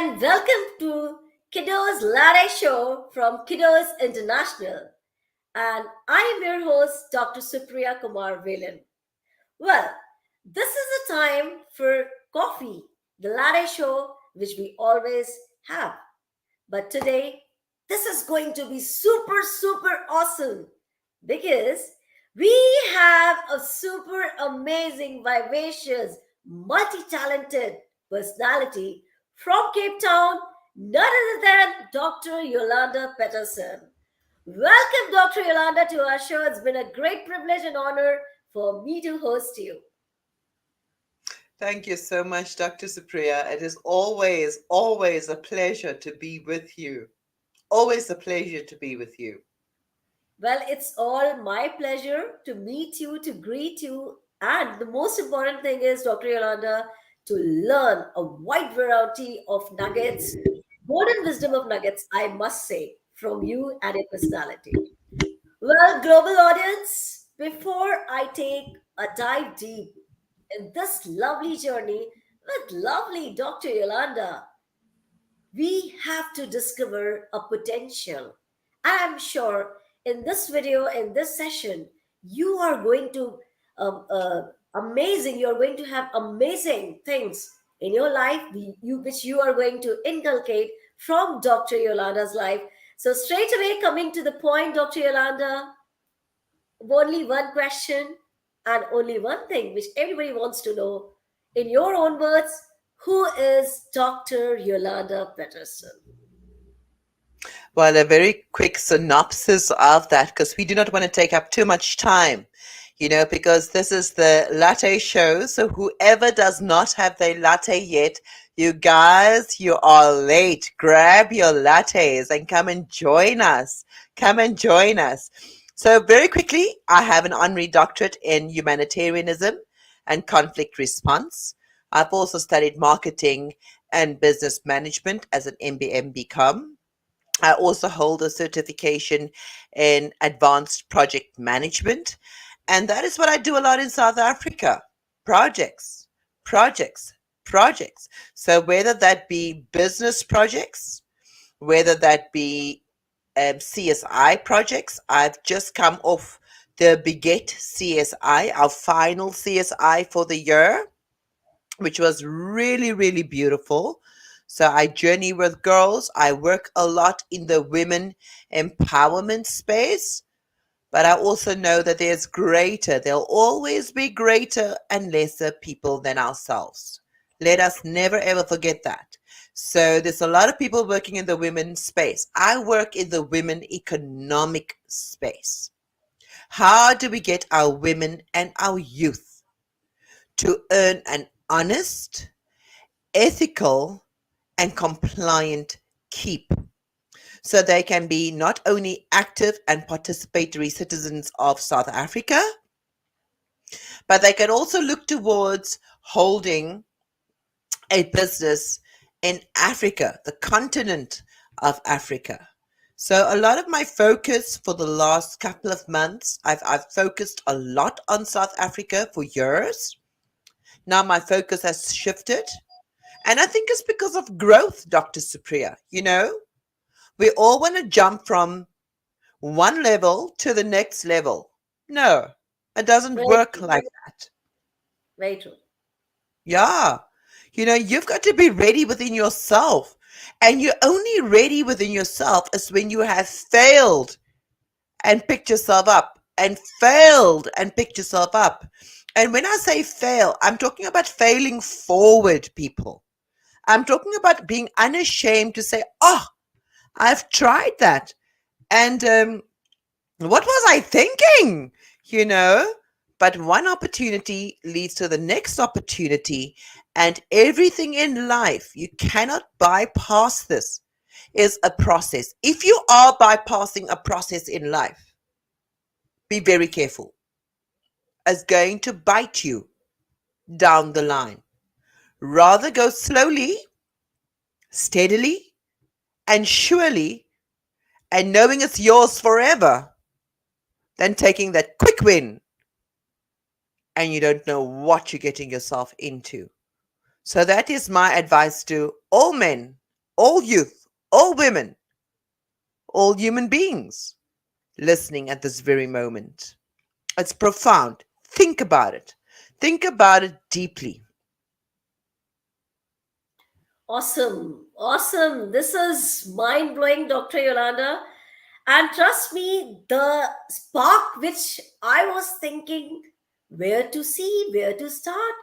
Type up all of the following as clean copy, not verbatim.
and welcome to KUDOS Latte show from KUDOS International. And I am your host, Dr. Supriya Kumar Velan. Well, this is the time for coffee, the latte show, which we always have. But today, this is going to be super awesome because we have a super amazing, vivacious, multi talented personality from Cape Town, none other than Dr. Yolanda Petersen. Welcome, Dr. Yolanda, to our show. It's been a great privilege and honor for me to host you. Thank you so much, Dr. Supriya. It is always a pleasure to be with you. Always a pleasure to be with you. Well, it's all my pleasure to meet you, to greet you, and the most important thing is, Dr. Yolanda, to learn a wide variety of nuggets, golden wisdom of nuggets, I must say, from you and your personality. Well, global audience, before I take a dive deep in this lovely journey with lovely Dr. Yolanda, we have to discover a potential. I'm sure in this video, in this session, you are going to you're going to have amazing things in your life which you are going to inculcate from Dr. Yolanda's life. So straight away coming to the point, Dr. Yolanda, only one question and only one thing which everybody wants to know. In your own words, who is Dr. Yolanda Petersen? Well, a very quick synopsis of that, because we do not want to take up too much time, because this is the latte show. So whoever does not have their latte yet, you guys, you are late. Grab your lattes and come and join us. Come and join us. So very quickly, I have an honorary doctorate in Humanitarianism and Conflict Response. I've also studied marketing and business management as an MBA BCom. I also hold a certification in advanced project management. And that is what I do a lot in South Africa. Projects, projects, projects. So whether that be business projects, whether that be CSI projects, I've just come off the BEGET CSI, our final CSI for the year, which was really beautiful. So I journey with girls. I work a lot in the women empowerment space, but I also know that there'll always be greater and lesser people than ourselves. Let us never ever forget that. So there's a lot of people working in the women space. I work in the women economic space. How do we get our women and our youth to earn an honest, ethical, and compliant keep, so they can be not only active and participatory citizens of South Africa, but they can also look towards holding a business in Africa, the continent of Africa. So a lot of my focus for the last couple of months, I've focused a lot on South Africa for years. Now my focus has shifted. And I think it's because of growth, Dr. Supriya. We all want to jump from one level to the next level. No, it doesn't Very work true. like that. Very true. Yeah. You've got to be ready within yourself. And you're only ready within yourself is when you have failed and picked yourself up and failed and picked yourself up. And when I say fail, I'm talking about failing forward, people. I'm talking about being unashamed to say, oh, I've tried that. And what was I thinking? But one opportunity leads to the next opportunity. And everything in life, you cannot bypass this, is a process. If you are bypassing a process in life, be very careful. It's going to bite you down the line. Rather go slowly, steadily, and surely, and knowing it's yours forever, than taking that quick win and you don't know what you're getting yourself into. So that is my advice to all men, all youth, all women, all human beings listening at this very moment. It's profound. Think about it. Think about it deeply. Awesome. Awesome. This is mind blowing, Dr. Yolanda. And trust me, the spark which I was thinking where to see, where to start,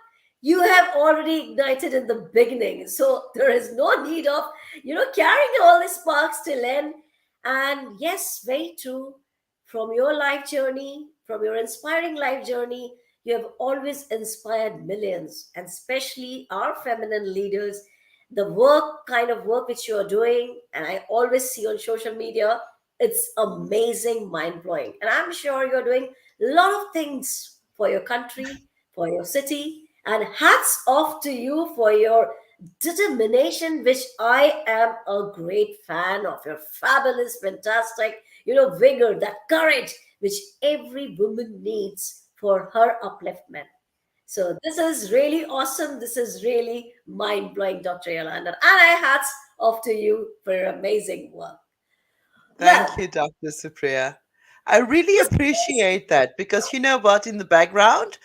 you have already ignited in the beginning. So there is no need of, carrying all the sparks till end. And yes, very true. From your life journey, from your inspiring life journey, you have always inspired millions, and especially our feminine leaders. The work, kind of work which you are doing, and I always see on social media, it's amazing, mind blowing. And I'm sure you're doing a lot of things for your country, for your city. And hats off to you for your determination, which I am a great fan of. Your fabulous, fantastic, vigor, that courage which every woman needs for her upliftment. So this is really awesome. This is really mind blowing, Dr. Yolanda. And I hats off to you for your amazing work. Thank Well, you, Dr. Supriya. I really this, appreciate that because you know what, in the background,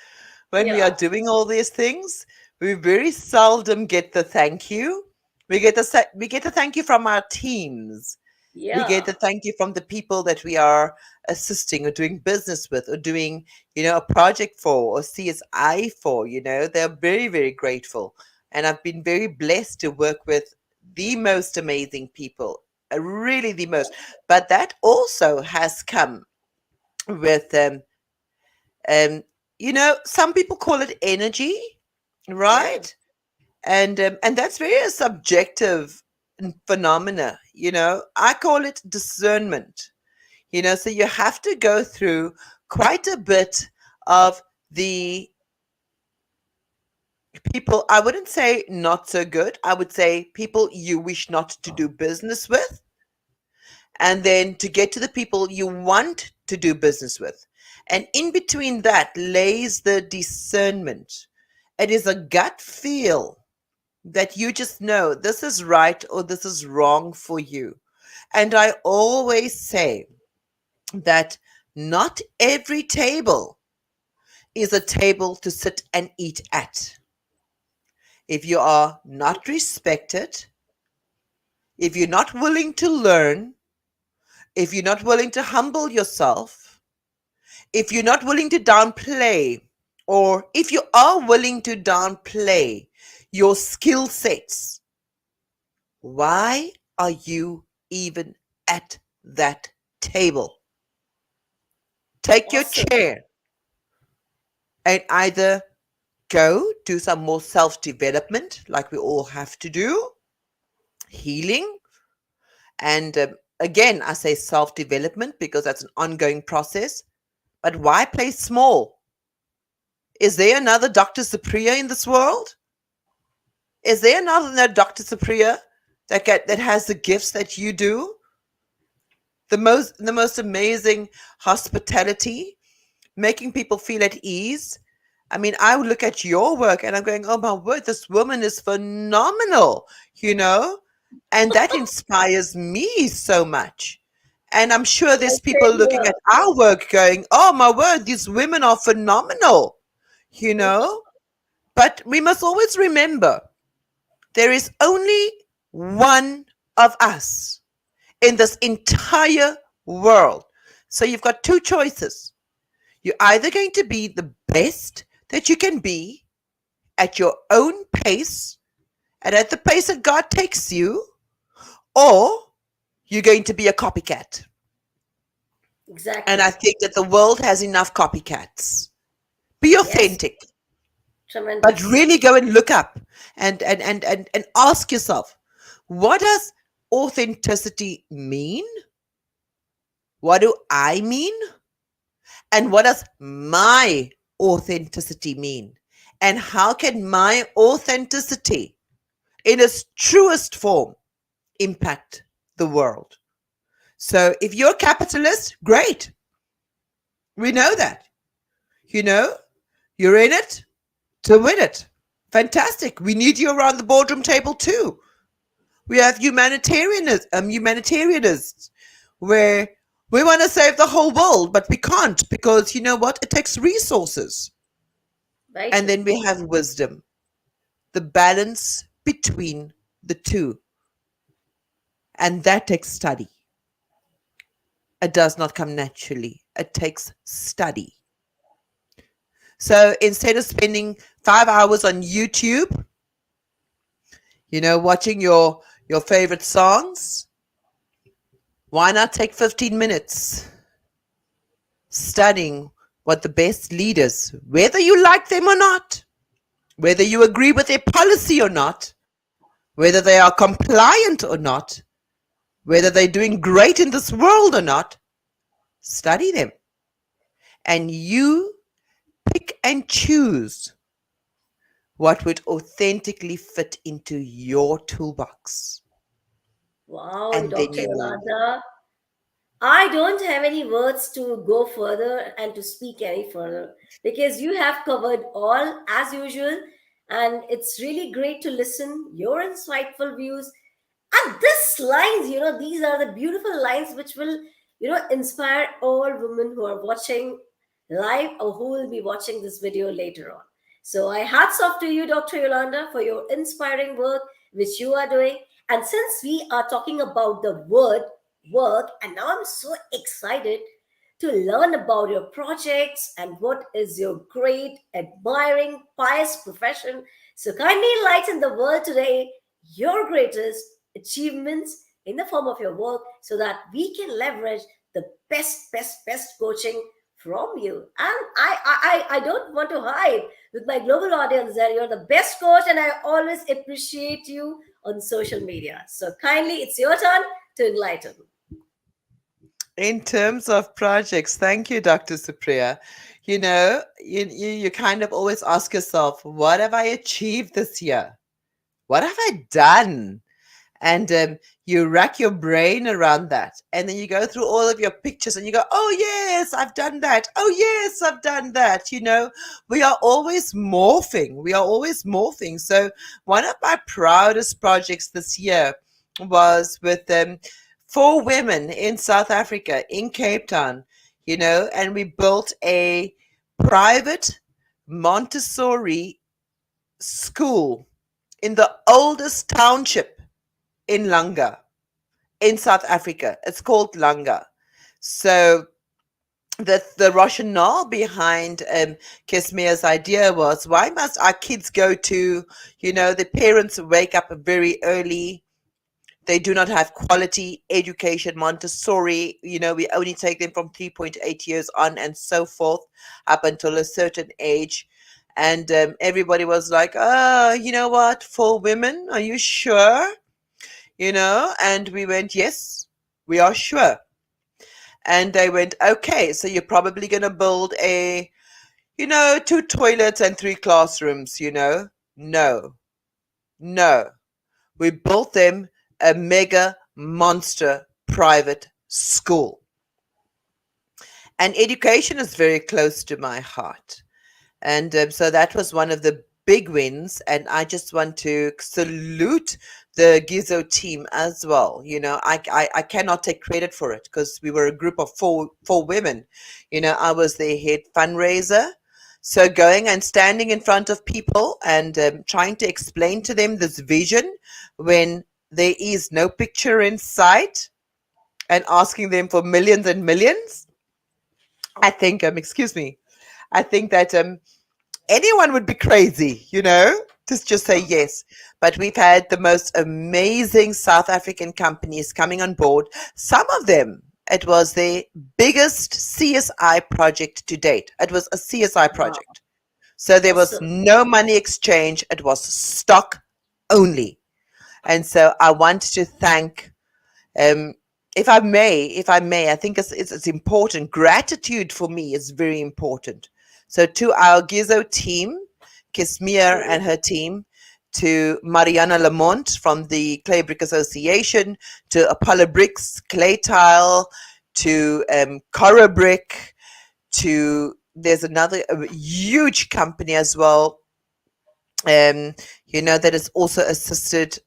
when we are yeah, doing all these things, we very seldom get the thank you. We get a thank you from our teams. We get yeah, the thank you from the people that we are assisting or doing business with or doing, a project for or CSI for. They're very, very grateful. And I've been very blessed to work with the most amazing people, really the most. But that also has come with, some people call it energy, yeah, right? And that's very a subjective phenomena. I call it discernment. So you have to go through quite a bit of the people, I wouldn't say not so good, I would say people you wish not to do business with, and then to get to the people you want to do business with. And in between that lays the discernment. It is a gut feel that you just know this is right or this is wrong for you. And I always say that not every table is a table to sit and eat at. If you are not respected, if you're not willing to learn, if you're not willing to humble yourself, if you're not willing to downplay, or if you are willing to downplay your skill sets, why are you even at that table? Take your awesome. chair and either go do some more self development, like we all have to do, healing. And again, I say self development because that's an ongoing process. But why play small? Is there another Dr. Supriya in this world? Is there another Dr. Supriya that has the gifts that you do? The most amazing hospitality, making people feel at ease. I mean, I would look at your work and I'm going, oh my word, this woman is phenomenal, you know? And that inspires me so much. And I'm sure there's Well, people same looking here. at our work going, oh my word, these women are phenomenal, you know? But we must always remember there is only one of us in this entire world. So you've got two choices. You're either going to be the best that you can be at your own pace and at the pace that God takes you, or you're going to be a copycat. And I Exactly. think that the world has enough copycats. Be Yes, authentic, but tremendous. really go and look up and ask yourself, what does authenticity mean? What do I mean? And what does my authenticity mean? And how can my authenticity, in its truest form, impact the world? So if you're a capitalist, great. We know that. You know, you're in it to win it. Fantastic. We need you around the boardroom table too. We have humanitarianists, where we want to save the whole world, but we can't because you know what? It takes resources. Very And true. then we have wisdom, the balance between the two. And that takes study. It does not come naturally, it takes study. So instead of spending 5 hours on YouTube, watching your favorite songs, why not take 15 minutes studying what the best leaders, whether you like them or not, whether you agree with their policy or not, whether they are compliant or not, whether they're doing great in this world or not, study them. And you pick and choose what would authentically fit into your toolbox. Wow, And then Dr. you move. Yolanda. I don't have any words to go further and to speak any further because you have covered all as usual, and it's really great to listen your insightful views. And these lines, these are the beautiful lines which will, inspire all women who are watching live or who will be watching this video later on. So I hats off to you, Dr. Yolanda, for your inspiring work which you are doing. And since we are talking about the word work, and now I'm so excited to learn about your projects and what is your great, admiring, pious profession. So kindly enlighten the world today your greatest achievements in the form of your work so that we can leverage the best coaching from you. And I don't want to hide with my global audience that you're the best coach and I always appreciate you on social media. So kindly, it's your turn to enlighten. In terms of projects, thank you, Dr. Supriya. You kind of always ask yourself, what have I achieved this year? What have I done? And you rack your brain around that. And then you go through all of your pictures and you go, oh, yes, I've done that. Oh, yes, I've done that. We are always morphing. We are always morphing. So one of my proudest projects this year was with 4 women in South Africa, in Cape Town, and we built a private Montessori school in the oldest township in Langa, in South Africa. It's called Langa. So the rationale behind Kesmia's idea was, why must our kids go to, the parents wake up very early. They do not have quality education. Montessori, we only take them from 3.8 years on and so forth up until a certain age. And everybody was like, oh, you know what, 4 women, are you sure? And we went, yes, we are sure. And they went, okay, so you're probably going to build 2 toilets and 3 classrooms, No, no. We built them a mega monster private school. And education is very close to my heart. And so that was one of the big wins. And I just want to salute the Gizo team as well. I cannot take credit for it because we were a group of four women. I was the head fundraiser. So going and standing in front of people and trying to explain to them this vision when there is no picture in sight and asking them for millions and millions. I think, excuse me, I think that anyone would be crazy, to just say yes. But we've had the most amazing South African companies coming on board. Some of them, it was the biggest CSI project to date. It was a CSI Wow, project. So there was awesome. no money exchange. It was stock only. And so I want to thank, if I may, I think it's important. Gratitude for me is very important. So to our Gizo team, Kismia and her team, to Mariana Lamont from the Clay Brick Association, to Apollo Bricks, Clay Tile, to Cora Brick, to there's another huge company as well, that has also assisted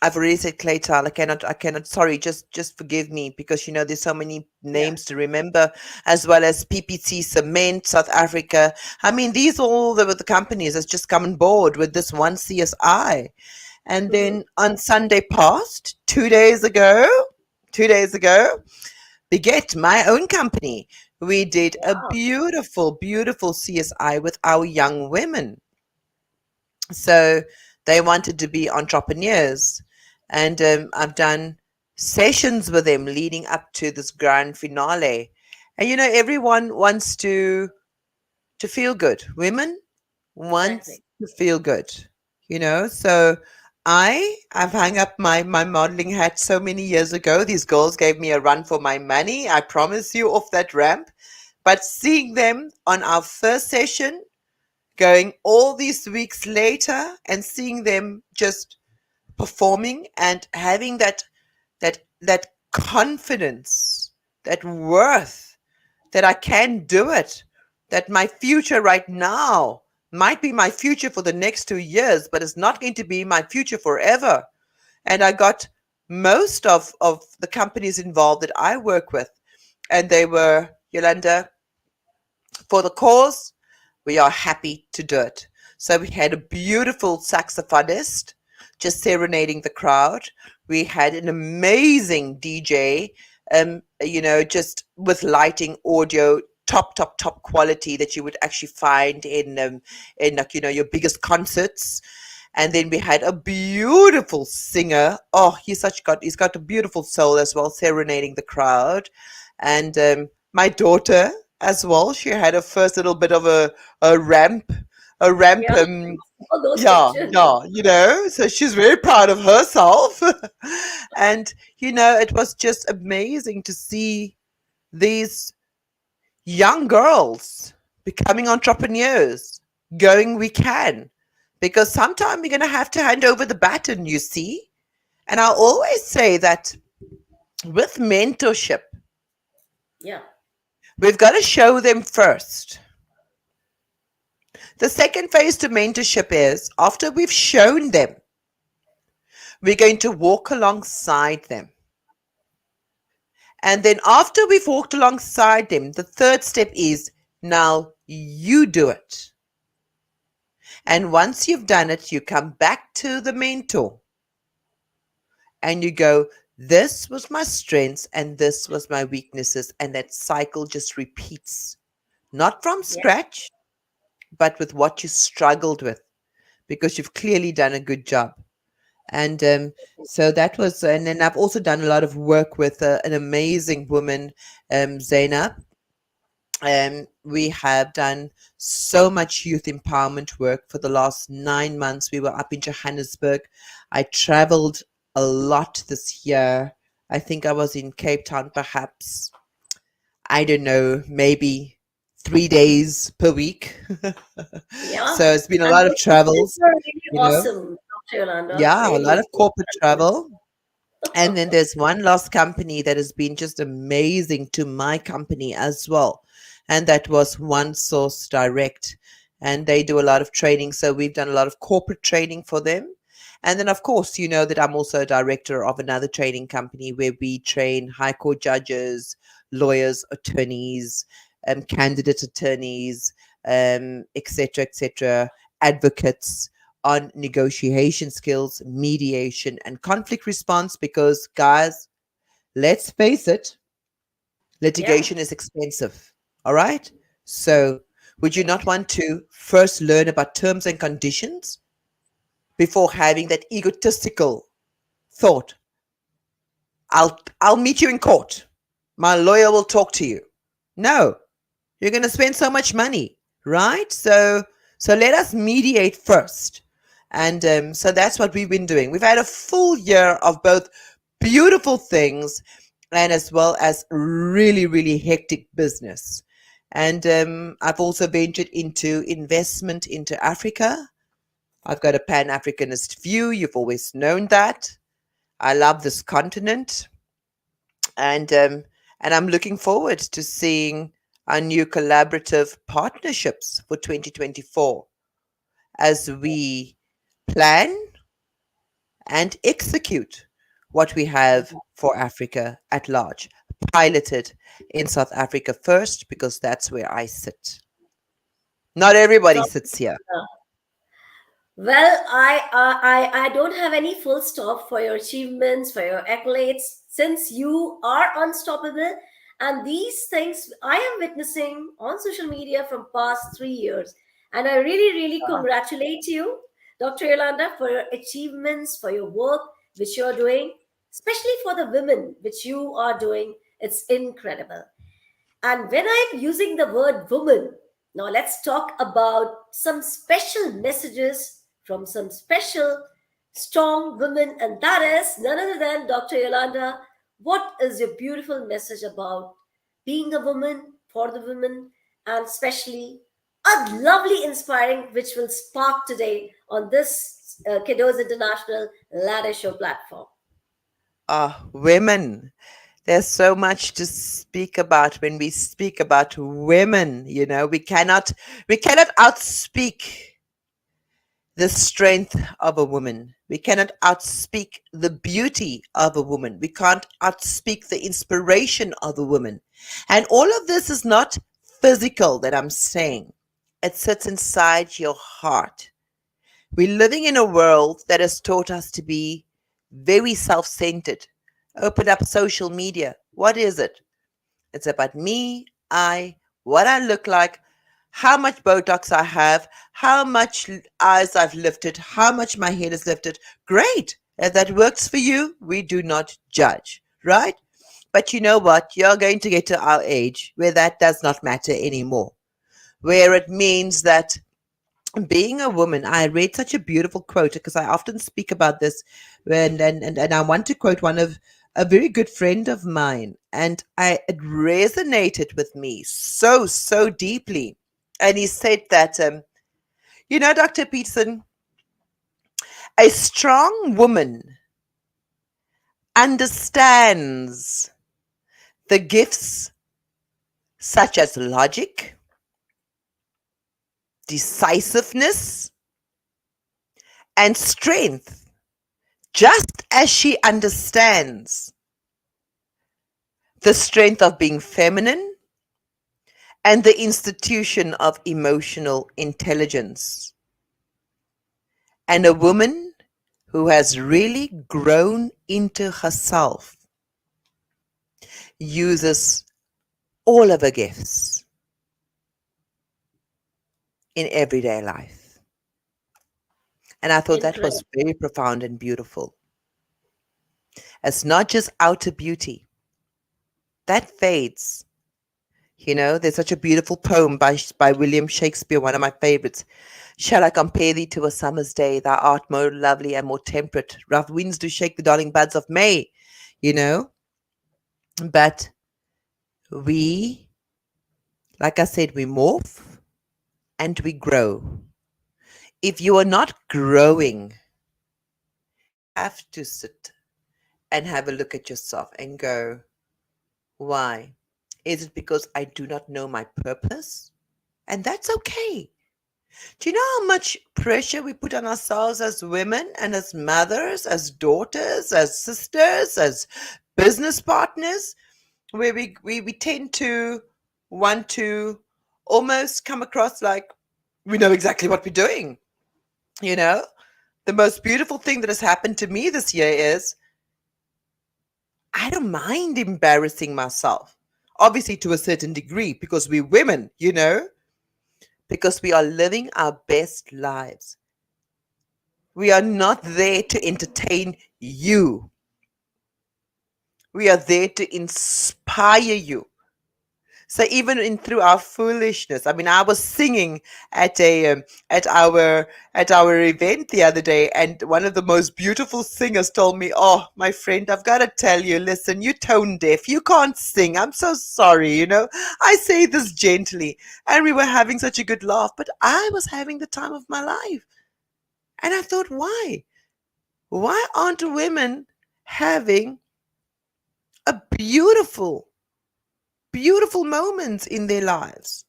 I've already said clay tile. I cannot, sorry, just forgive me, because there's so many Yeah. names to remember, as well as PPC Cement, South Africa. I mean, these all the companies that's just come on board with this one CSI. And Hmm. then on Sunday past, 2 days ago, BEGET, my own company, we did a Wow. beautiful, beautiful CSI with our young women. So they wanted to be entrepreneurs, and I've done sessions with them leading up to this grand finale. And everyone wants to feel good. Women wants Exactly. to feel good. So I've hung up my modeling hat so many years ago. These girls gave me a run for my money, I promise you, off that ramp. But seeing them on our first session, going all these weeks later, and seeing them just performing and having that confidence, that worth, that I can do it, that my future right now might be my future for the next 2 years, but it's not going to be my future forever. And I got most of the companies involved that I work with, and they were, Yolanda, for the cause, we are happy to do it. So we had a beautiful saxophonist just serenading the crowd. We had an amazing DJ, just with lighting, audio, top quality that you would actually find in like your biggest concerts. And then we had a beautiful singer. Oh, he's got a beautiful soul as well, serenading the crowd. And my daughter as well, she had a first little bit of a ramp, a ramp. Yeah. All those Yeah, pictures. yeah, so she's very proud of herself. And it was just amazing to see these young girls becoming entrepreneurs, going, we can. Because sometime we're going to have to hand over the baton, you see. And I always say that with mentorship, Yeah. we've got to show them first. The second phase to mentorship is after we've shown them, we're going to walk alongside them. And then after we've walked alongside them, the third step is now you do it. And once you've done it, you come back to the mentor and you go, this was my strengths and this was my weaknesses. And that cycle just repeats, not from Yeah. scratch, but with what you struggled with, because you've clearly done a good job. And so that was, and then I've also done a lot of work with an amazing woman, Zainab. We have done so much youth empowerment work for the last 9 months. We were up in Johannesburg. I traveled a lot this year. I think I was in Cape Town, perhaps, I don't know, maybe 3 days per week. Yeah. So it's been a And lot of those pictures travels, were really you know. awesome, Dr. Yolanda. Yeah, a lot Really. of corporate travel. And then there's one last company that has been just amazing to my company as well. And that was One Source Direct. And they do a lot of training. So we've done a lot of corporate training for them. And then, of course, you know that I'm also a director of another training company where we train high court judges, lawyers, attorneys, candidate attorneys, etc., advocates on negotiation skills, mediation, and conflict response. Because, guys, let's face it, Yeah. litigation is expensive. All right? So, would you not want to first learn about terms and conditions before having that egotistical thought? I'll meet you in court. My lawyer will talk to you. No, you're going to spend so much money, right? So let us mediate first. And so that's what we've been doing. We've had a full year of both beautiful things and as well as really, really hectic business. And I've also ventured into investment into Africa. I've got a Pan-Africanist view. You've always known that. I love this continent. And I'm looking forward to seeing our new collaborative partnerships for 2024 as we plan and execute what we have for Africa at large. Piloted in South Africa first because that's where I sit. Not everybody sits here. Well, I don't have any full stop for your achievements, for your accolades, since you are unstoppable. And these things I am witnessing on social media from past 3 years. And I really, really congratulate you, Dr. Yolanda, for your achievements, for your work which you're doing, especially for the women which you are doing. It's incredible. And when I'm using the word woman, now let's talk about some special messages from some special, strong women, and that is none other than Dr. Yolanda. What is your beautiful message about being a woman, for the women, and especially a lovely, inspiring, which will spark today on this Kiddos International Ladder Show platform? Women. There's so much to speak about when we speak about women. We cannot outspeak the strength of a woman. We cannot outspeak the beauty of a woman. We can't outspeak the inspiration of a woman. And all of this is not physical that I'm saying. It sits inside your heart. We're living in a world that has taught us to be very self centered. Open up social media. What is it? It's about me, what I look like, how much Botox I have, how much eyes I've lifted, how much my head is lifted. Great. If that works for you, we do not judge, right? But you know what? You're going to get to our age where that does not matter anymore, where it means that being a woman, I read such a beautiful quote because I often speak about this and I want to quote one of a very good friend of mine, and it resonated with me so deeply. And he said that Dr. Petersen, a strong woman understands the gifts such as logic, decisiveness, and strength, just as she understands the strength of being feminine and the institution of emotional intelligence. And a woman who has really grown into herself uses all of her gifts in everyday life. And I thought that was Incredible. very profound and beautiful. It's not just outer beauty. That fades. There's such a beautiful poem by William Shakespeare, one of my favorites. Shall I compare thee to a summer's day? Thou art more lovely and more temperate. Rough winds do shake the darling buds of May, you know. But we, like I said, we morph and we grow. If you are not growing, you have to sit and have a look at yourself and go, why? Is it because I do not know my purpose? And that's okay. Do you know how much pressure we put on ourselves as women and as mothers, as daughters, as sisters, as business partners, where we tend to want to almost come across like we know exactly what we're doing. You know, the most beautiful thing that has happened to me this year is I don't mind embarrassing myself. Obviously, to a certain degree, because we're women, because we are living our best lives. We are not there to entertain you. We are there to inspire you. So even through our foolishness, I mean, I was singing at our event the other day, and one of the most beautiful singers told me, "Oh, my friend, I've got to tell you, listen, you're tone deaf. You can't sing. I'm so sorry. I say this gently." And we were having such a good laugh, but I was having the time of my life, and I thought, why? Why aren't women having a beautiful moments in their lives?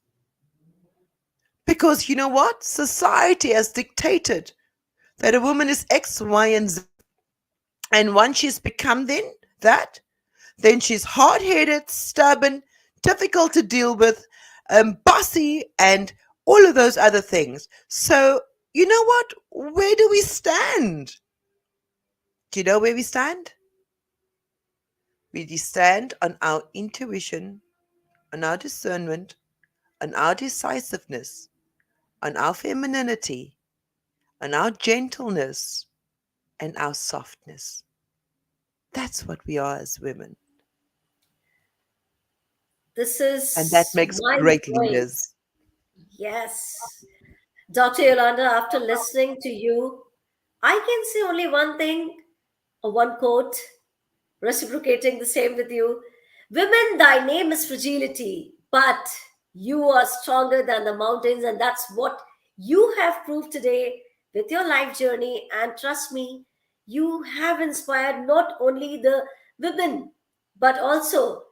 Because you know what? Society has dictated that a woman is X, Y, and Z. And once she's become then she's hard-headed, stubborn, difficult to deal with, bossy, and all of those other things. So, you know what? Where do we stand? Do you know where we stand? We stand on our intuition, on our discernment, on our decisiveness, on our femininity, on our gentleness, and our softness. That's what we are as women. This And that is makes mind great blowing. leaders. Yes. Dr. Yolanda, after listening to you, I can say only one thing, or one quote, reciprocating the same with you. Women, thy name is fragility, but you are stronger than the mountains, and that's what you have proved today with your life journey. And trust me, you have inspired not only the women, but also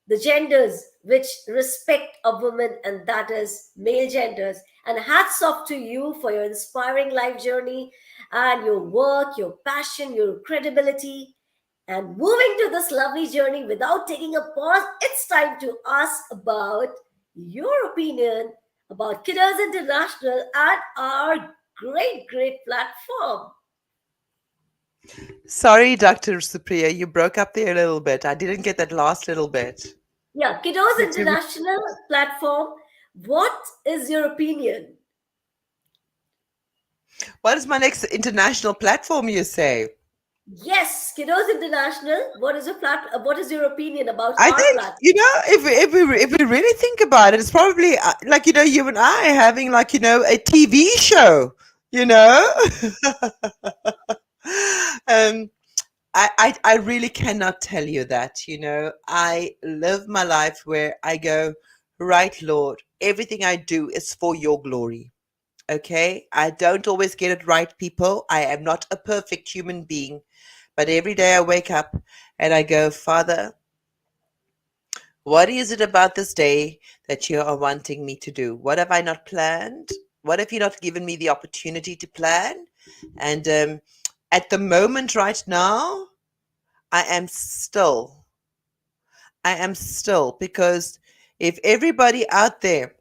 the genders which respect a woman, and that is male genders. And hats off to you for your inspiring life journey and your work, your passion, your credibility. And moving to this lovely journey without taking a pause, it's time to ask about your opinion about Kiddos International and our great platform. Sorry, Dr. Supriya, you broke up there a little bit. I didn't get that last little bit. Yeah, Kiddos Could you International platform. What is your opinion? What is my next international platform, you say? Yes, Kiddos International. What is your opinion about I our think, platform? if we really think about it, it's probably like, you and I having, like, a TV show, you know? um, I really cannot tell you that, I live my life where I go, right, Lord, everything I do is for your glory. Okay, I don't always get it right, people. I am not a perfect human being, but every day I wake up and I go, Father, what is it about this day that you are wanting me to do? What have I not planned? What have you not given me the opportunity to plan? And at the moment right now, I am still. I am still, because if everybody out there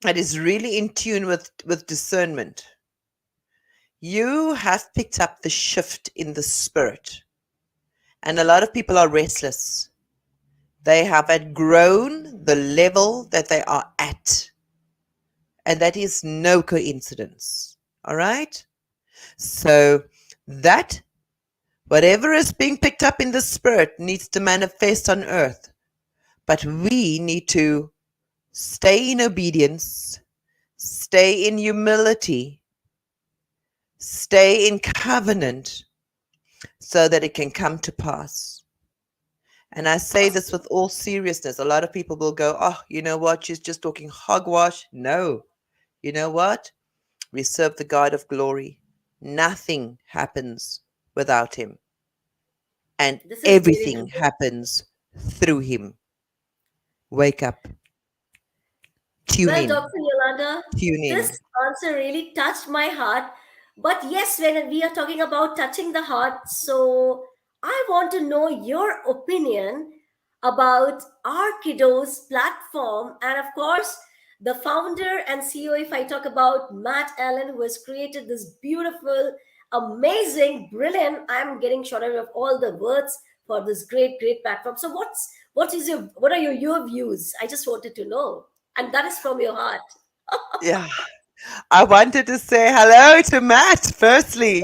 that is really in tune with discernment, you have picked up the shift in the spirit. And a lot of people are restless. They have outgrown the level that they are at. And that is no coincidence. All right? So that, whatever is being picked up in the spirit, needs to manifest on earth. But we need to stay in obedience, stay in humility, stay in covenant, so that it can come to pass. And I say this with all seriousness. A lot of people will go, oh, you know what? She's just talking hogwash. No. You know what? We serve the God of glory. Nothing happens without him. And This is really everything true. happens through him. Wake up. Tune Well, in. Dr. Yolanda, Tune this in. answer really touched my heart. But yes, when we are talking about touching the heart, so I want to know your opinion about our kiddos platform. And of course, the founder and CEO, if I talk about Matt Allen, who has created this beautiful, amazing, brilliant, I'm getting short of all the words for this great platform. So what are your views? I just wanted to know. And that is from your heart. Yeah. I wanted to say hello to Matt. Firstly,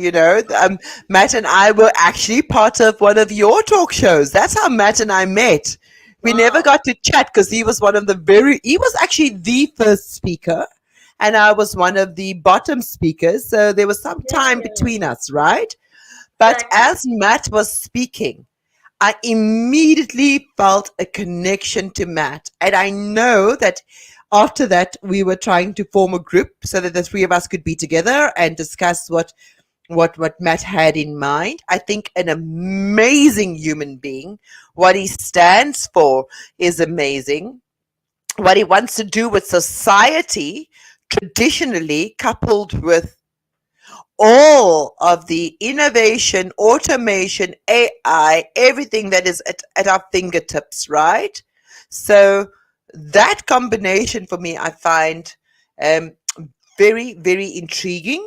Matt and I were actually part of one of your talk shows. That's how Matt and I met. We never Wow. got to chat because he was he was actually the first speaker, and I was one of the bottom speakers. So there was some time Yeah, between us, right? But exactly. as Matt was speaking, I immediately felt a connection to Matt. And I know that after that, we were trying to form a group so that the three of us could be together and discuss what Matt had in mind. I think an amazing human being. What he stands for is amazing. What he wants to do with society, traditionally coupled with all of the innovation, automation, AI, everything that is at our fingertips, right? So that combination for me, I find um, very, very intriguing,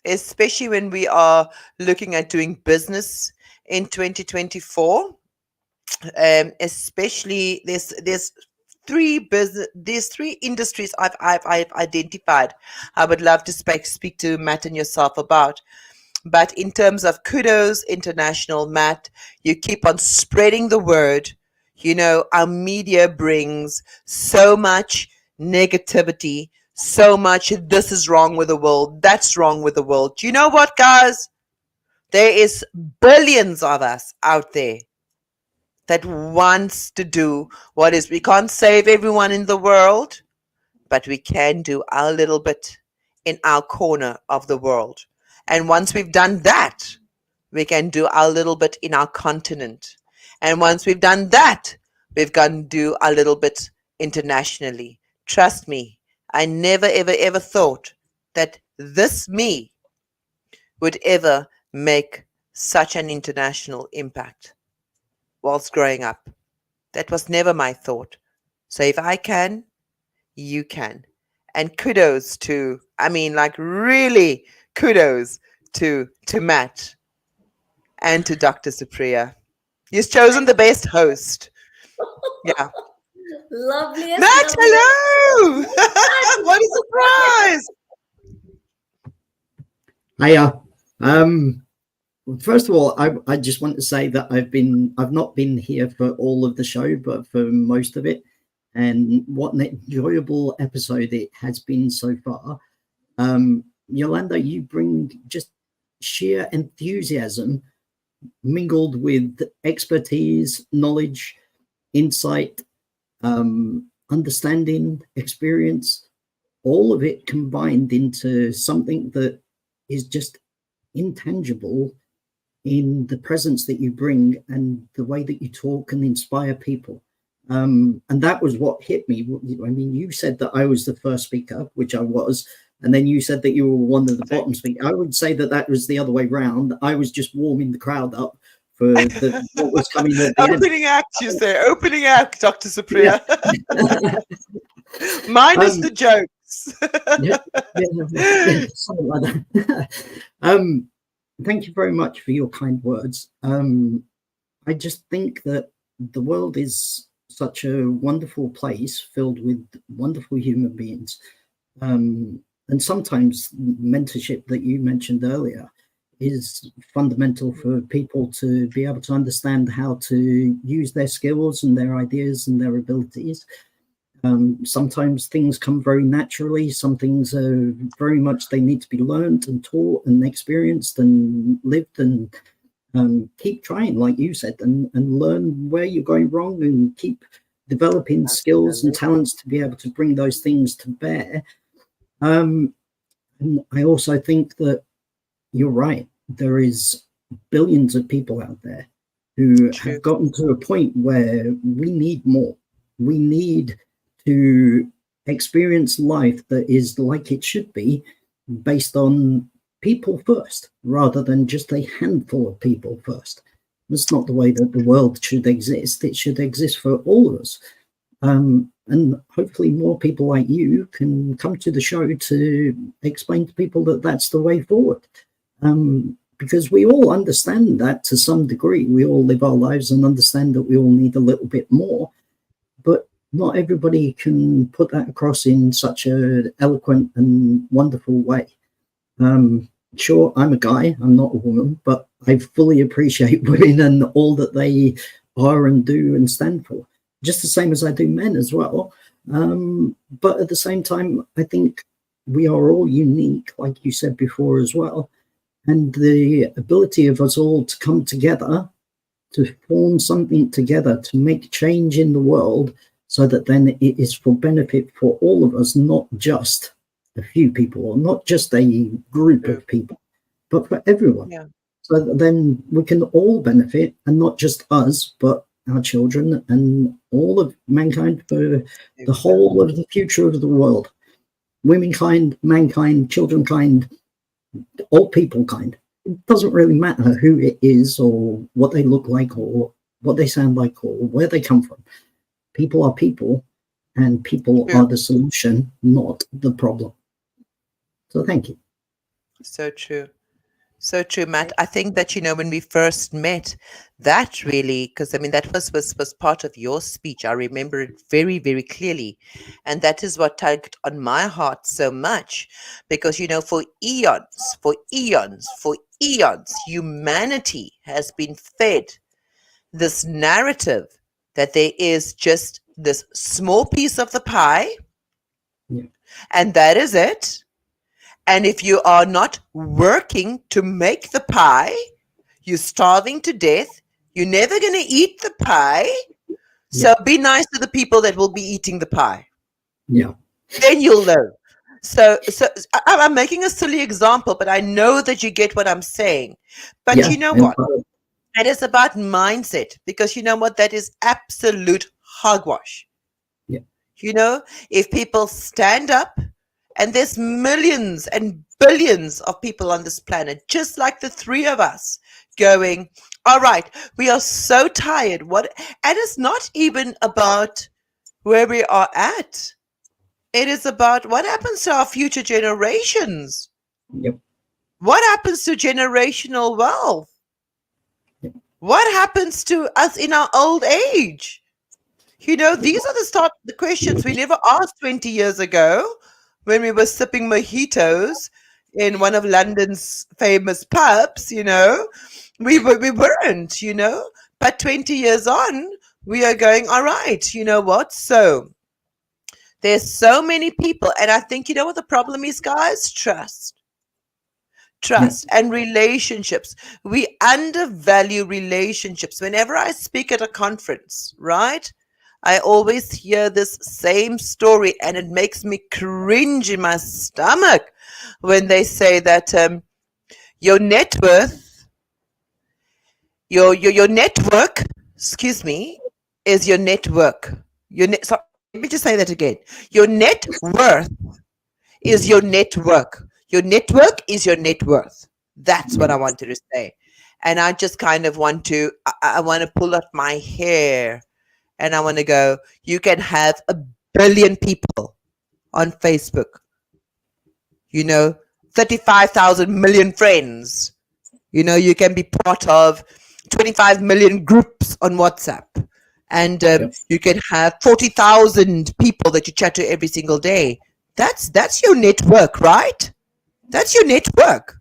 especially when we are looking at doing business in 2024. Especially there's three industries I've identified. I would love to speak to Matt and yourself about. But in terms of kudos international, Matt, you keep on spreading the word. Our media brings so much negativity, so much this is wrong with the world, that's wrong with the world. Do you know what, guys? There is billions of us out there that wants to do what is. We can't save everyone in the world, but we can do our little bit in our corner of the world. And once we've done that, we can do our little bit in our continent. And once we've done that, we've got to do our little bit internationally. Trust me, I never, ever, ever thought that this me would ever make such an international impact whilst growing up. That was never my thought. So if I can, you can. And kudos to, really kudos to Matt and to Dr. Supriya. He's chosen the best host. Yeah. Loveliest, Matt, loveliest. hello! What a surprise! Hiya. First of all, I just want to say that I've not been here for all of the show, but for most of it, and what an enjoyable episode it has been so far. Yolanda, you bring just sheer enthusiasm mingled with expertise, knowledge, insight, understanding, experience, all of it combined into something that is just intangible in the presence that you bring and the way that you talk and inspire people. And that was what hit me. I mean, you said that I was the first speaker, which I was, and then you said that you were one of the bottom speakers. I would say that was the other way round. I was just warming the crowd up for what was coming at the opening end. act, you say. Opening act, Dr. Supriya. Yeah. Minus the jokes. Something like that. Thank you very much for your kind words. I just think that the world is such a wonderful place filled with wonderful human beings. And sometimes mentorship that you mentioned earlier is fundamental for people to be able to understand how to use their skills and their ideas and their abilities. Sometimes things come very naturally. Some things are very much, they need to be learned and taught and experienced and lived, and keep trying, like you said, and learn where you're going wrong and keep developing skills and talents to be able to bring those things to bear. And I also think that you're right. There is billions of people out there who have gotten to a point where we need more. We need to experience life that is like it should be, based on people first, rather than just a handful of people first. That's not the way that the world should exist. It should exist for all of us. And hopefully more people like you can come to the show to explain to people that that's the way forward. Because we all understand that to some degree. We all live our lives and understand that we all need a little bit more. But not everybody can put that across in such an eloquent and wonderful way. Sure, I'm a guy, I'm not a woman, but I fully appreciate women and all that they are and do and stand for, just the same as I do men as well. But at the same time, I think we are all unique, like you said before as well. And the ability of us all to come together, to form something together, to make change in the world, so that then it is for benefit for all of us, not just a few people or not just a group of people, but for everyone. Yeah. So that then we can all benefit, and not just us, but our children and all of mankind, for the whole of the future of the world. Womankind, mankind, childrenkind, all people kind. It doesn't really matter who it is or what they look like or what they sound like or where they come from. People are people, and people True. are the solution, not the problem. So thank you. So true. So true, Matt. I think that, when we first met, that really, because I mean, that was part of your speech. I remember it very, very clearly. And that is what tugged on my heart so much. Because, for eons, humanity has been fed this narrative that there is just this small piece of the pie, and that is it. And if you are not working to make the pie, you're starving to death. You're never going to eat the pie. So be nice to the people that will be eating the pie. Yeah. Then you'll know. So I'm making a silly example, but I know that you get what I'm saying. But you know what? It is about mindset, because you know what? That is absolute hogwash. Yeah. If people stand up, and there's millions and billions of people on this planet, just like the three of us, going, all right, we are so tired. And it's not even about where we are at. It is about what happens to our future generations. Yep. What happens to generational wealth? Yep. What happens to us in our old age? These are the questions we never asked 20 years ago when we were sipping mojitos in one of London's famous pubs. We weren't. But 20 years on, we are going, all right, you know what? So there's so many people. And I think, what the problem is, guys? Trust and relationships. We undervalue relationships. Whenever I speak at a conference, right, I always hear this same story, and it makes me cringe in my stomach when they say that your net worth, your network, excuse me, is your network. So let me just say that again. Your net worth is your network. Your network is your net worth. That's what I wanted to say. And I just kind of want to pull out my hair, and I want to go, you can have 1 billion people on Facebook, 35,000 million friends. You can be part of 25 million groups on WhatsApp. And you can have 40,000 people that you chat to every single day. That's your network, right? That's your network.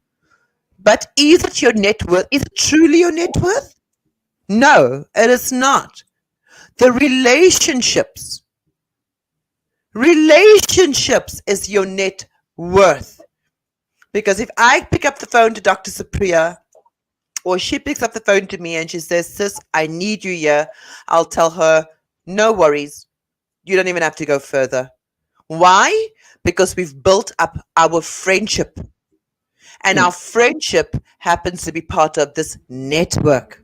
But is it your net worth? Is it truly your net worth? No, it is not. The relationships is your net worth. Because if I pick up the phone to Dr. Supriya, or she picks up the phone to me and she says, sis, I need you here, I'll tell her, no worries. You don't even have to go further. Why? Because we've built up our friendship. And our friendship happens to be part of this network.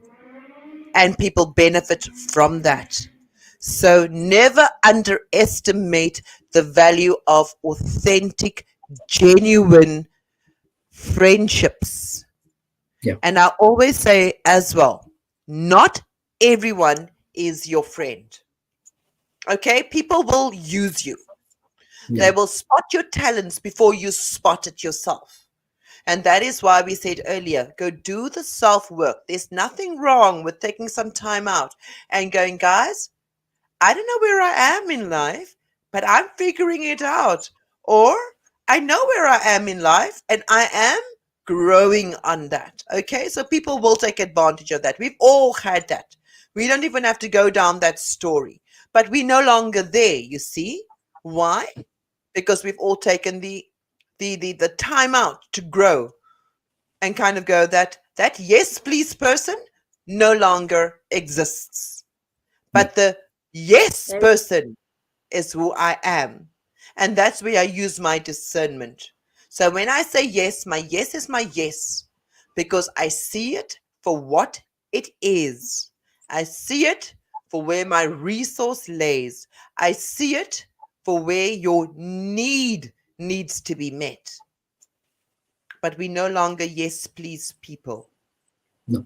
And people benefit from that. So never underestimate the value of authentic, genuine friendships. Yeah. And I always say as well, not everyone is your friend. Okay? People will use you. Yeah. They will spot your talents before you spot it yourself. And that is why we said earlier, go do the self-work. There's nothing wrong with taking some time out and going, guys, I don't know where I am in life, but I'm figuring it out. Or I know where I am in life and I am growing on that. Okay, so people will take advantage of that. We've all had that. We don't even have to go down that story, but we're no longer there. You see why? Because we've all taken the time out to grow and kind of go that yes please person no longer exists, but the yes person is who I am. And that's where I use my discernment. So when I say yes, my yes is my yes, because I see it for what it is. I see it for where my resource lays. I see it for where your need needs to be met. but we no longer yes please people. No.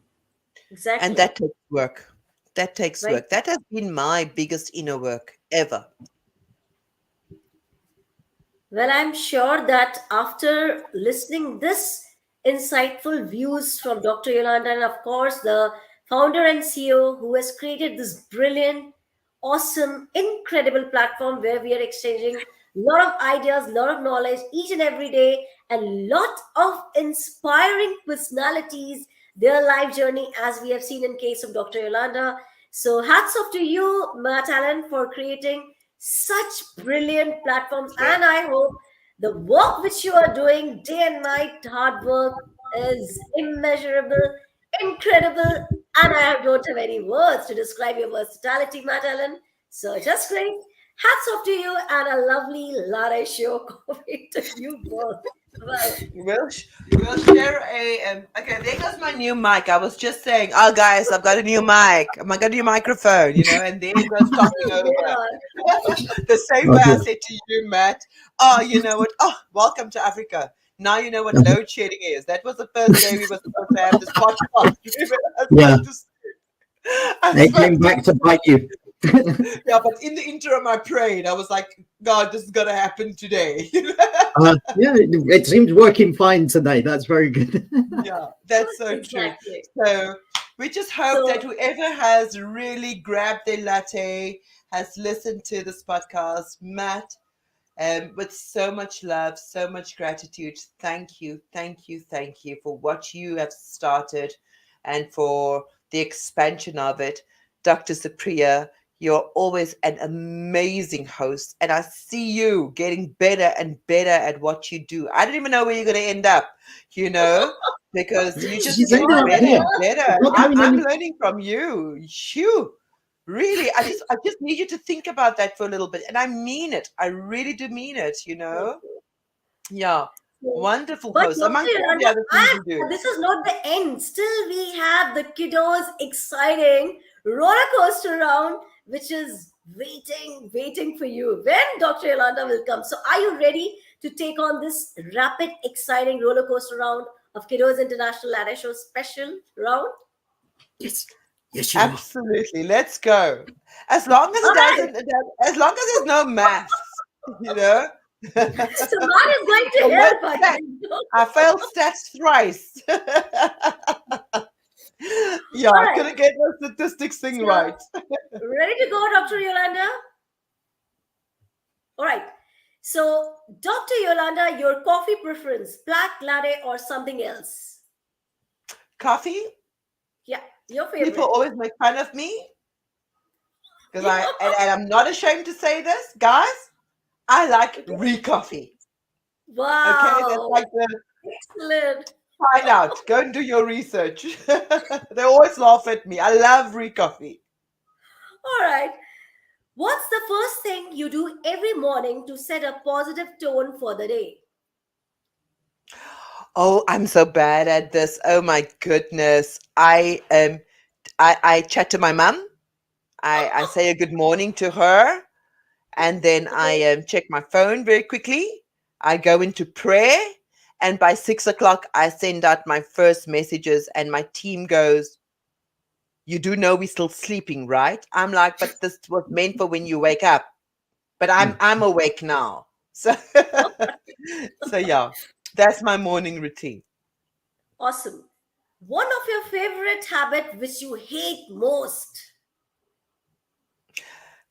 Exactly. And that takes work. That takes Right. work. That has been my biggest inner work ever. Well, I'm sure that after listening this insightful views from Dr. Yolanda, and of course the founder and CEO who has created this brilliant, awesome, incredible platform where we are exchanging a lot of ideas, a lot of knowledge each and every day, and lot of inspiring personalities, their life journey, as we have seen in case of Dr. Yolanda. So hats off to you, Matt Allen, for creating such brilliant platforms, and I hope the work which you are doing day and night, hard work, is immeasurable, incredible, and I don't have any words to describe your versatility, Matt Allen. So just great. Hats off to you and a lovely latte show coffee to you both. Well, We'll share a okay, there goes my new mic. I was just saying, oh guys, I've got a new mic. I've got a new microphone, and there it goes talking over. The same way I said to you, Matt, oh, you know what? Oh, welcome to Africa. Now you know what load shedding is. That was the first day we were supposed to have this podcast. Yeah. They came back to bite you. Yeah, but in the interim, I prayed. I was like, God, this is going to happen today. Yeah, it seems working fine today. That's very good. Yeah, that's so exactly. true. So we just hope that whoever has really grabbed their latte, has listened to this podcast, Matt, with so much love, so much gratitude. Thank you, thank you, thank you for what you have started and for the expansion of it. Dr. Supriya, you're always an amazing host, and I see you getting better and better at what you do. I don't even know where you're going to end up, because you just get better and better. I'm learning from you. Shoo. Really, I just need you to think about that for a little bit, and I mean it. I really do mean it. Yeah. Wonderful But host. Amongst all the other things you do. this is not the end. Still, we have the KUDOS exciting roller coaster round, which is waiting for you when Dr. Yolanda will come. So, are you ready to take on this rapid, exciting roller coaster round of KUDOS International Latte Show special round? Yes. Yes, you absolutely. Let's go. As long as it doesn't, as long as there's no maths, So Matt is going to help us. I failed stats thrice. Yeah, I couldn't get the statistics thing right. Ready to go, Dr. Yolanda? All right. So, Dr. Yolanda, your coffee preference, black latte or something else? Coffee? Yeah, your favorite. People always make fun of me because and I'm not ashamed to say this, guys. I like re-coffee. Wow. Okay, that's like the excellent. Find out. Go and do your research. They always laugh at me. I love re-coffee. All right. What's the first thing you do every morning to set a positive tone for the day? Oh, I'm so bad at this. Oh my goodness. I chat to my mum. I say a good morning to her, and then I check my phone very quickly. I go into prayer, and by 6 o'clock I send out my first messages, and my team goes, "You do know we're still sleeping, right?" I'm like, "But this was meant for when you wake up." But I'm awake now. So yeah, that's my morning routine. Awesome. One of your favorite habit which you hate most?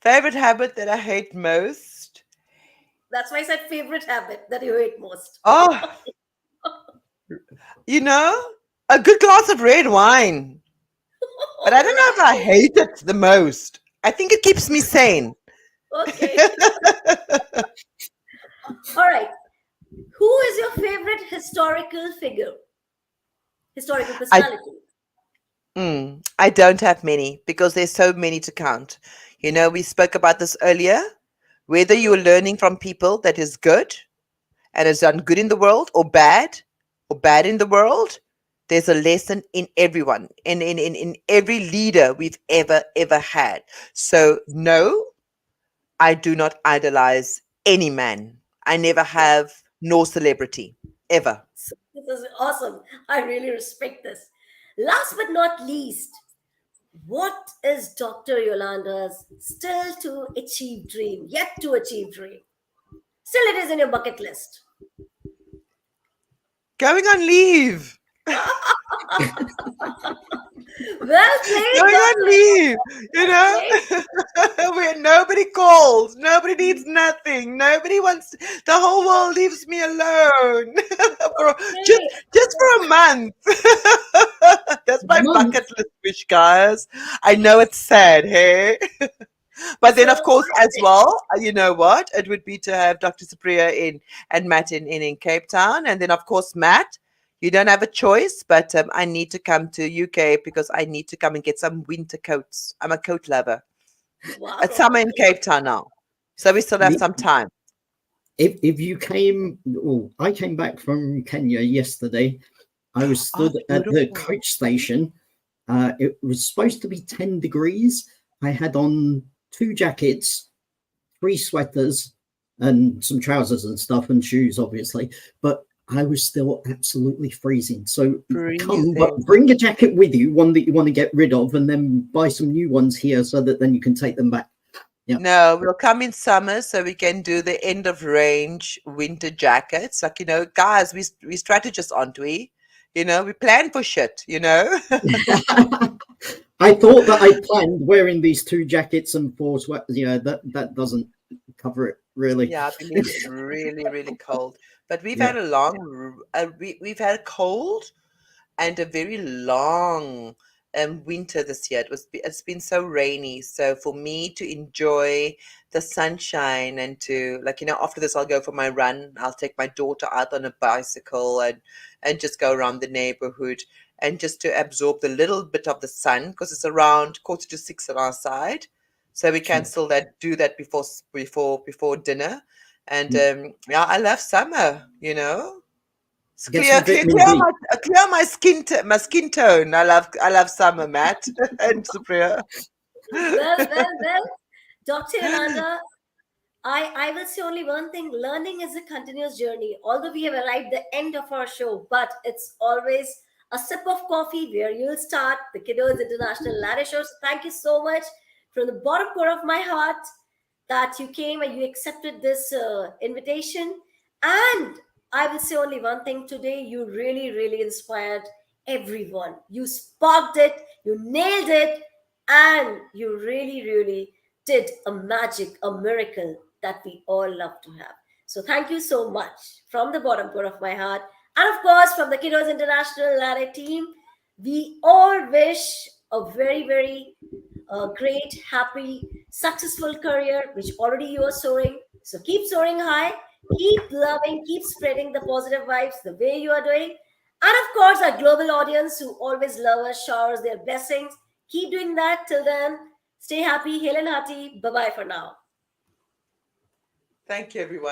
Favorite habit that I hate most? That's why I said favorite habit that you hate most. Oh, a good glass of red wine. But I don't know if I hate it the most. I think it keeps me sane. Okay. All right. Who is your favorite historical figure? Historical personality? I don't have many because there's so many to count. We spoke about this earlier. Whether you're learning from people that is good and has done good in the world or bad in the world, there's a lesson in everyone, in every leader we've ever had. So no, I do not idolize any man. I never have, nor celebrity, ever. So this is awesome. I really respect this. Last but not least, what is Dr. Yolanda's still to achieve dream, yet to achieve dream? Still, it is in your bucket list. Going on leave. Well played, Going on Doctor. leave, you Well know, played. where nobody calls, nobody needs nothing, nobody wants, the whole world leaves me alone for just Okay. just for a month. That's my Month. bucket list wish, guys. I know it's sad, hey? But then, So of course, I as think, well, you know what? It would be to have Dr. Supriya in and Matt in Cape Town. And then, of course, Matt, you don't have a choice, but I need to come to UK because I need to come and get some winter coats. I'm a coat lover. It's wow. summer in Cape Town now. So we still have some time. If you came, oh, I came back from Kenya yesterday. I was Oh, stood at the beautiful. coach station. It was supposed to be 10 degrees. I had on 2 jackets, 3 sweaters, and some trousers and stuff, and shoes, obviously. But I was still absolutely freezing. So come, but Freezing. bring a jacket with you, one that you want to get rid of, and then buy some new ones here so that then you can take them back. Yeah. No, we'll come in summer so we can do the end of range winter jackets. Like, you know, guys, we strategists, aren't we? You know, we plan for shit, you know? I thought that I planned wearing these 2 jackets and 4 sweaters. Yeah, that doesn't cover it really. Yeah, I believe it's really, really cold. But we've Yeah, had a we've had a cold and a very long winter this year. It's been so rainy. So for me to enjoy the sunshine and to, like, you know, after this I'll go for my run. I'll take my daughter out on a bicycle and just go around the neighborhood and just to absorb the little bit of the sun because it's around 5:45 on our side. So we can sure. still do that before dinner. And Mm. yeah, I love summer, you know. It's Get some vitamin D. clear my skin tone. I love summer, Matt and Supriya. Well, Dr. Yolanda, I will say only one thing. Learning is a continuous journey. Although we have arrived at the end of our show, but it's always a sip of coffee where you'll start the KUDOS International Latte Show. So thank you so much from the bottom core of my heart that you came and you accepted this invitation. And I will say only one thing today. You really, really inspired everyone. You sparked it, you nailed it, and you really, really did a magic, a miracle that we all love to have. So thank you so much from the bottom core of my heart. And of course, from the KUDOS International Latte team, we all wish a very, very great, happy, successful career, which already you are soaring. So keep soaring high, keep loving, keep spreading the positive vibes the way you are doing. And of course, our global audience who always love us, showers their blessings. Keep doing that. Till then, stay happy, hail and hearty. Bye bye for now. Thank you, everyone.